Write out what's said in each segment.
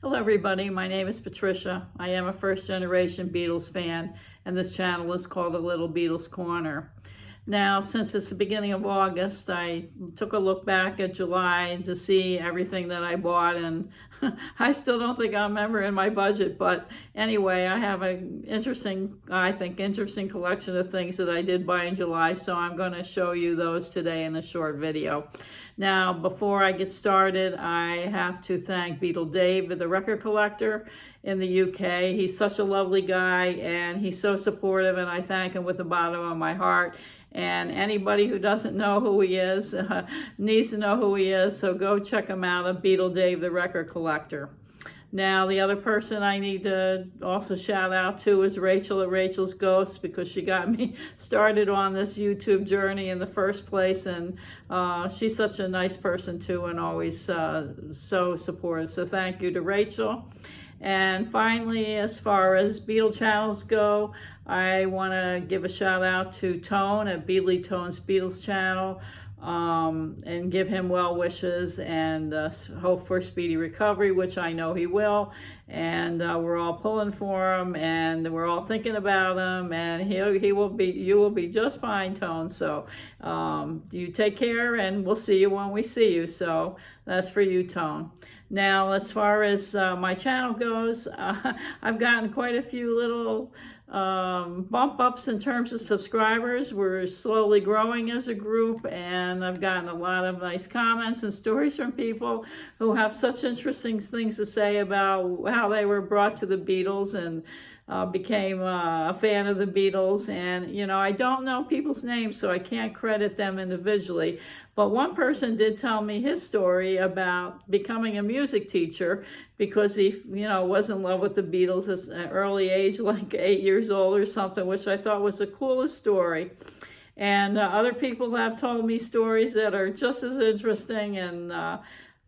Hello everybody, my name is Patricia. I am a first-generation Beatles fan, and this channel is called A Little Beatles Corner. Now, since it's the beginning of August, I took a look back at July to see everything that I bought, and I still don't think I'm ever in my budget, but anyway, I have an interesting collection of things that I did buy in July, so I'm going to show you those today in a short video. Now, before I get started, I have to thank Beatle Dave, the record collector in the UK. He's such a lovely guy, and he's so supportive, and I thank him with the bottom of my heart. And anybody who doesn't know who he is needs to know who he is, so go check him out at Beatle Dave, the record collector. Now, the other person I need to also shout out to is Rachel at Rachel's Ghosts, because she got me started on this YouTube journey in the first place, and she's such a nice person too, and always so supportive. So thank you to Rachel. And finally, as far as Beatle channels go, I want to give a shout out to Tone at Beatly Tone's Beatles channel, and give him well wishes and hope for speedy recovery, which I know he will. And we're all pulling for him, and we're all thinking about him, and you will be just fine, Tone. So you take care, and we'll see you when we see you. So that's for you, Tone. Now, as far as my channel goes, I've gotten quite a few little bump ups in terms of subscribers. We're slowly growing as a group, and I've gotten a lot of nice comments and stories from people who have such interesting things to say about how they were brought to the Beatles and became a fan of the Beatles. And you know, I don't know people's names, so I can't credit them individually, but one person did tell me his story about becoming a music teacher because he, was in love with the Beatles at an early age, like 8 years old or something, which I thought was the coolest story. And other people have told me stories that are just as interesting, and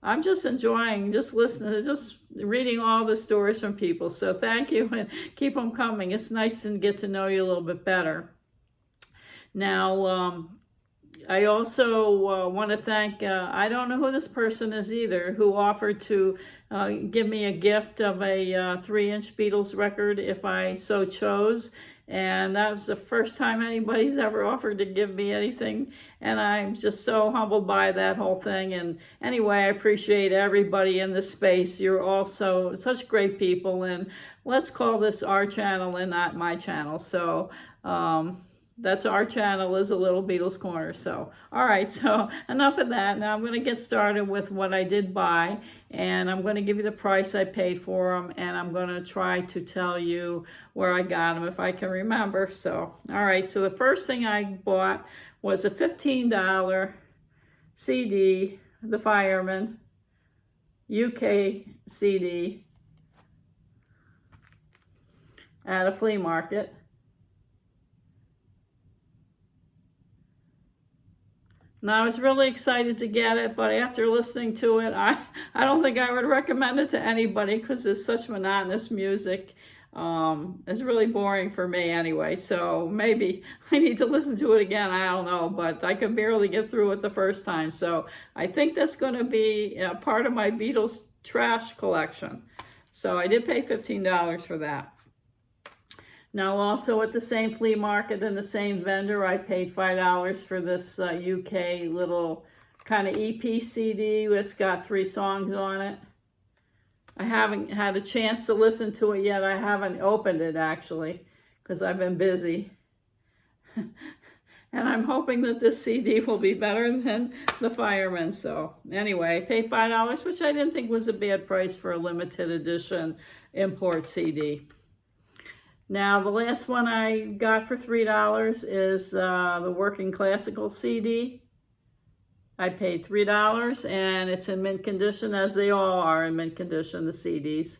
I'm just enjoying just listening, just reading all the stories from people. So thank you, and keep them coming. It's nice to get to know you a little bit better. Now, I also want to thank, I don't know who this person is either, who offered to give me a gift of a 3-inch Beatles record if I so chose. And that was the first time anybody's ever offered to give me anything. And I'm just so humbled by that whole thing. And anyway, I appreciate everybody in this space. You're also such great people. And let's call this our channel and not my channel. So that's our channel, is A Little Beatles Corner. So, all right, so enough of that. Now I'm going to get started with what I did buy, and I'm going to give you the price I paid for them, and I'm going to try to tell you where I got them if I can remember. So, all right, so the first thing I bought was a $15 CD, The Fireman, UK CD, at a flea market. Now, I was really excited to get it, but after listening to it, I don't think I would recommend it to anybody because it's such monotonous music. It's really boring for me anyway, so maybe I need to listen to it again. I don't know, but I could barely get through it the first time. So I think that's going to be part of my Beatles trash collection. So I did pay $15 for that. Now, also at the same flea market and the same vendor, I paid $5 for this UK little kind of EP CD. It's got 3 songs on it. I haven't had a chance to listen to it yet. I haven't opened it, actually, because I've been busy. And I'm hoping that this CD will be better than The Fireman. So anyway, I paid $5, which I didn't think was a bad price for a limited edition import CD. Now, the last one I got for $3 is the Working Classical CD. I paid $3, and it's in mint condition, as they all are in mint condition, the CDs.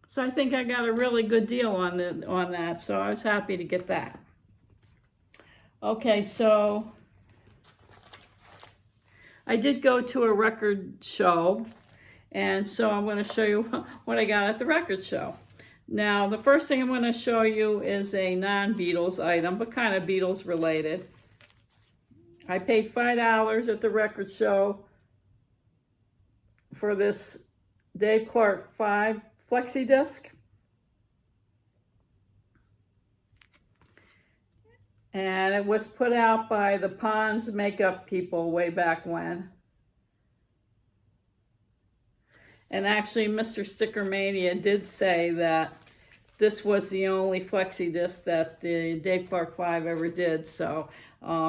So I think I got a really good deal on that, so I was happy to get that. Okay, so I did go to a record show, and so I'm going to show you what I got at the record show. Now, the first thing I'm going to show you is a non-Beatles item, but kind of Beatles related. I paid $5 at the record show for this Dave Clark 5 flexi disc. And it was put out by the Pond's makeup people way back when. And actually, Mr. Sticker Mania did say that this was the only flexi disc that the Dave Clark 5 ever did. So,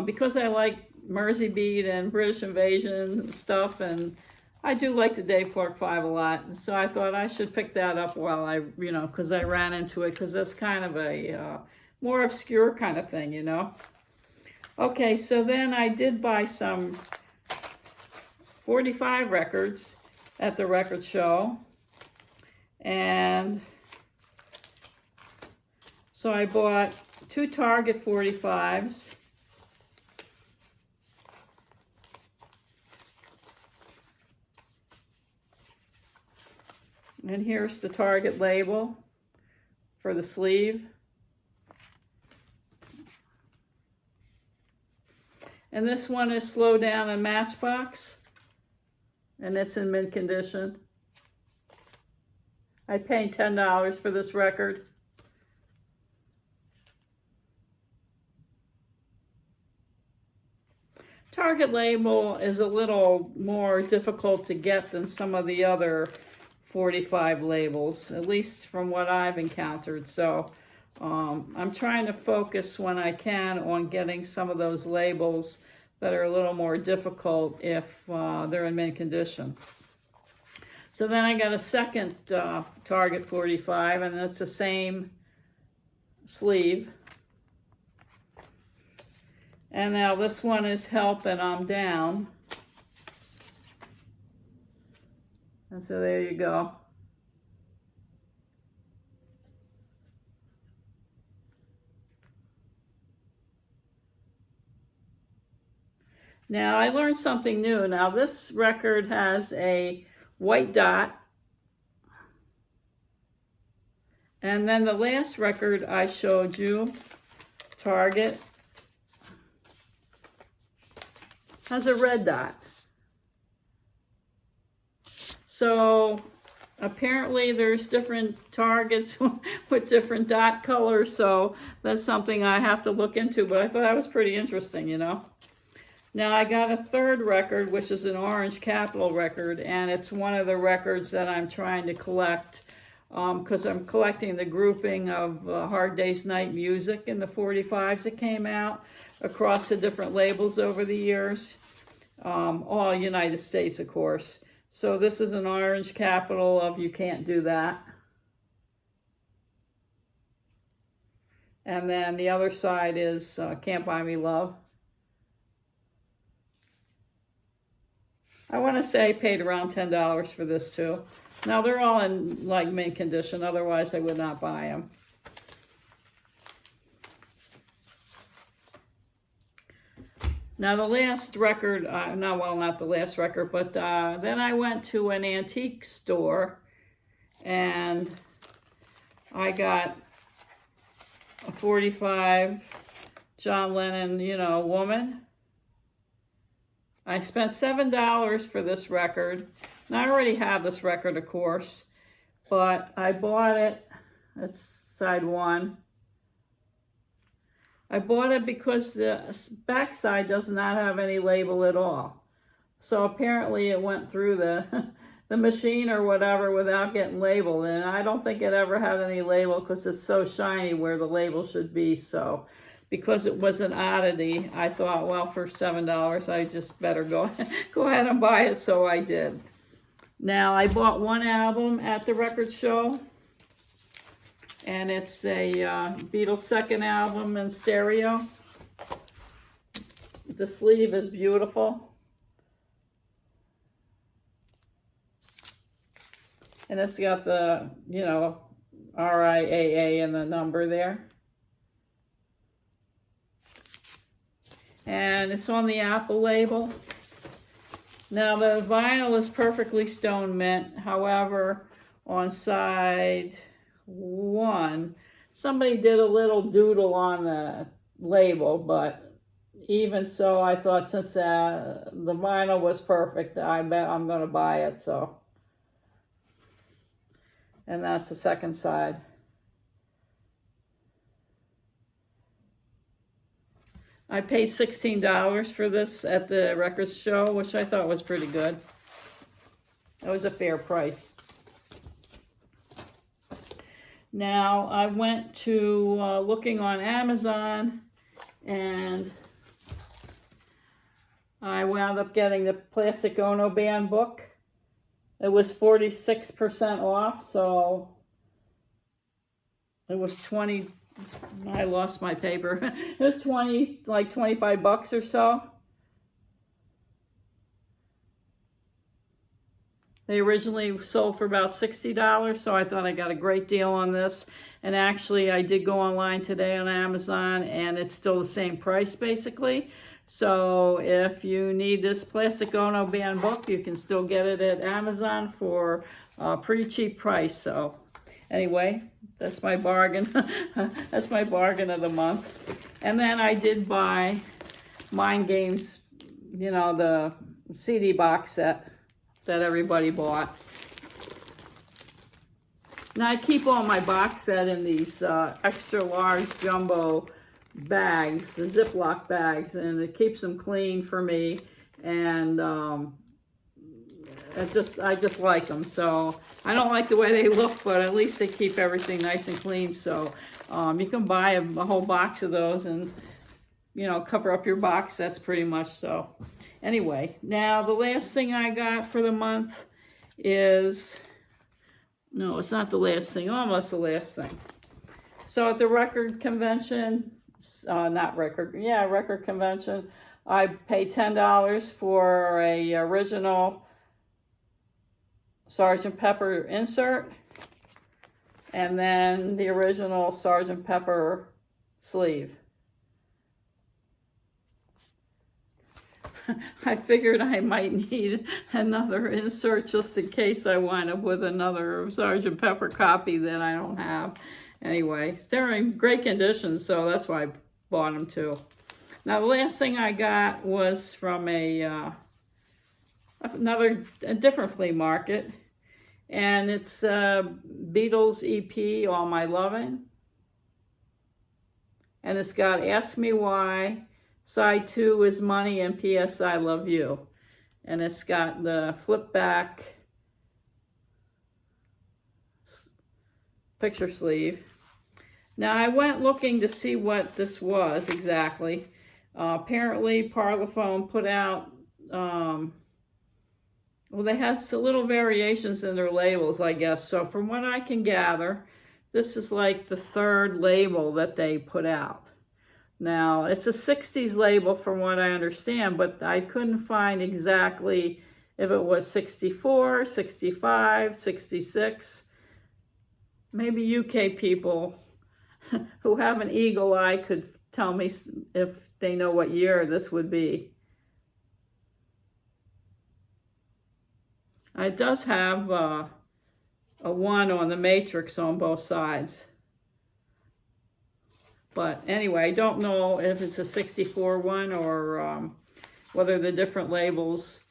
because I like Mersey Beat and British Invasion stuff, and I do like the Dave Clark 5 a lot. So I thought I should pick that up while I, because I ran into it, because that's kind of a more obscure kind of thing, Okay, so then I did buy some 45 records at the record show, and so I bought 2 Target 45s, and here's the Target label for the sleeve. And this one is Slow Down and Matchbox, and it's in mint condition. I paid $10 for this record. Target label is a little more difficult to get than some of the other 45 labels, at least from what I've encountered. So I'm trying to focus when I can on getting some of those labels that are a little more difficult if they're in mint condition. So then I got a second Target 45, and it's the same sleeve. And now this one is Help and I'm Down. And so there you go. Now I learned something new. Now this record has a white dot. And then the last record I showed you, Target, has a red dot. So apparently there's different Targets with different dot colors, so that's something I have to look into, but I thought that was pretty interesting, Now I got a third record, which is an Orange Capital record, and it's one of the records that I'm trying to collect because I'm collecting the grouping of Hard Day's Night Music in the 45s that came out across the different labels over the years, all United States, of course. So this is an Orange Capital of You Can't Do That. And then the other side is Can't Buy Me Love. I want to say I paid around $10 for this too. Now they're all in like mint condition, otherwise I would not buy them. Now the last record, not the last record, but then I went to an antique store and I got a 45 John Lennon, Woman. I spent $7 for this record. Now, I already have this record, of course, but I bought it. That's side one. I bought it because the back side does not have any label at all. So apparently it went through the machine or whatever without getting labeled. And I don't think it ever had any label because it's so shiny where the label should be. So because it was an oddity, I thought, well, for $7, I just better go ahead and buy it, so I did. Now, I bought one album at the record show, and it's a Beatles second album in stereo. The sleeve is beautiful. And it's got the, RIAA and the number there. And it's on the Apple label. Now the vinyl is perfectly stone mint. However, on side one, somebody did a little doodle on the label, but even so, I thought since the vinyl was perfect, I bet I'm going to buy it. So And that's the second side. I paid $16 for this at the records show, which I thought was pretty good. That was a fair price. Now, I went to looking on Amazon, and I wound up getting the Plastic Ono Band book. It was 46% off, so it was 20. I lost my paper. It was 20, like 25 bucks or so. They originally sold for about $60, so I thought I got a great deal on this. And actually, I did go online today on Amazon, and it's still the same price, basically. So if you need this Plastic Ono Band book, you can still get it at Amazon for a pretty cheap price. So anyway, that's my bargain. That's my bargain of the month. And then I did buy Mind Games, you know, the CD box set that everybody bought. Now I keep all my box set in these extra large jumbo bags, the Ziploc bags, and it keeps them clean for me. And I just like them. So I don't like the way they look, but at least they keep everything nice and clean. So you can buy a whole box of those and, you know, cover up your box. That's pretty much so. Anyway, now the last thing I got for the month is, no, it's not the last thing, almost the last thing. So at the record convention, record convention, I paid $10 for a original Sgt. Pepper insert, and then the original Sgt. Pepper sleeve. I figured I might need another insert just in case I wind up with another Sgt. Pepper copy that I don't have. Anyway, they're in great condition, so that's why I bought them too. Now, the last thing I got was from a different flea market, and it's Beatles EP, All My Lovin'. And it's got Ask Me Why, Side 2 is Money, and P.S. I Love You. And it's got the flip back picture sleeve. Now I went looking to see what this was exactly. Apparently Parlophone put out, well, they had some little variations in their labels, I guess. So from what I can gather, this is like the third label that they put out. Now, it's a 60s label from what I understand, but I couldn't find exactly if it was 64, 65, 66. Maybe UK people who have an eagle eye could tell me if they know what year this would be. It does have a 1 on the matrix on both sides. But anyway, I don't know if it's a 64 one or whether the different labels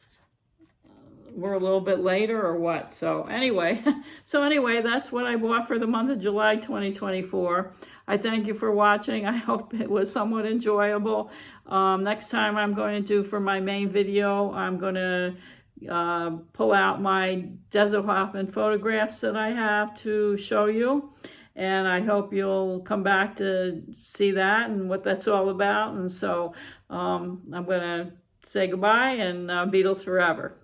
were a little bit later or what. So anyway, that's what I bought for the month of July 2024. I thank you for watching. I hope it was somewhat enjoyable. Next time I'm going to do for my main video, I'm going to pull out my Desert Hoffman photographs that I have to show you. And I hope you'll come back to see that and what that's all about. And so I'm going to say goodbye and Beatles forever.